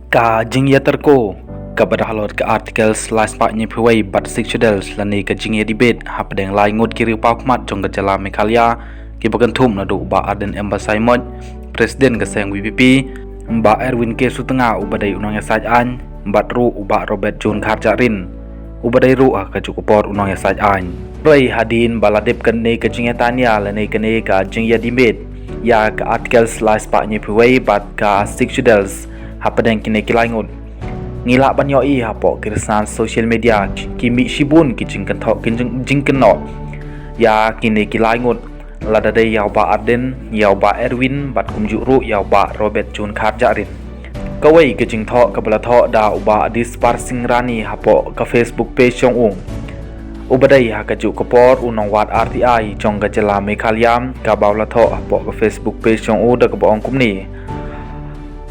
Ka jingya terko ka badahalot ka articles last part ni pway but sexuals lani ka jingya debate hapdeng lai ngut kiri pakmat jong ka jala Mekhalya ki baganthum na do ba Aden Embassy mod presiden ka seng WPP ba Erwin K Sutenga ubadai unang yasaj an bat ru uba Robert John Kharjarin ubadai ru ka cukupor unang yasaj an roi hadin baladep kan ne ka jingya tanya lani ka ne ka jingya debate ya ka articles last part ni pway but ka sexuals hapadeng kini kilai ngut ngila banyo i hapo kirsan social media kimi shibun kijing kenthok kijing kenok ya kini kilai ngut ladade yaw ba Aden yaw ba Erwin bat kumju ru yaw ba Robert John Kharjarin kawai kijing thok kabala thok da uba disparsing rani hapo ka Facebook page jong ung ubadai ha kaju kopor unong wat RTI jong gajala Mekhalya ka bawla thok hapo ka Facebook page jong u da ka bong kumni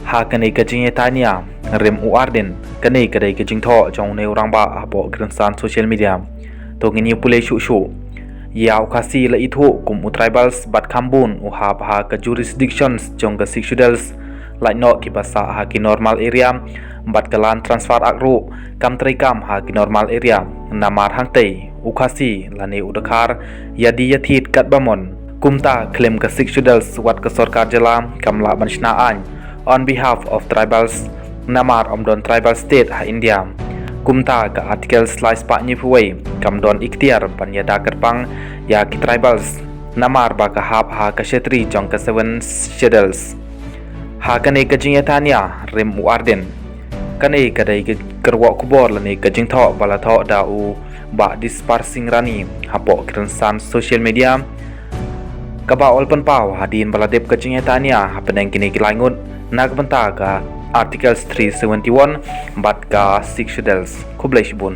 ha kanai kajing tanya rem u Arden kanai kadai kajing tho jong ne urang ba hapo gransan social media to ngini pule shu yaw kasi la ithu kum u tribals bat khambun u ha ka jurisdictions jong ka sexuals like no ki basa ha ki normal area bat kalan transfer akru kam traikam ha ki normal area namar hangtei u kasi lani udakhar yadi yathit kat bamon kumta claim ka sexuals wat ka sarkar jala kamla banshna an on behalf of tribals namar omdon tribal state ha India kumta ka article slice pa ni puway kamdon ikhtiar panyada kerpang ya ki tribals namar ba ka hap ha ka shetri jong ka seven schedules ha kane ka jing tanya rem u Arden kane ka dai ka kerwa kubor lani ka jing tho bala tho da u ba disparsing rani hapo kransan social media ka ba ol pan pau hadin baladep ka jing tanya hapeneng kini kilangut nagbanta ka articles 371 bat ka 6 schedules kublai shibun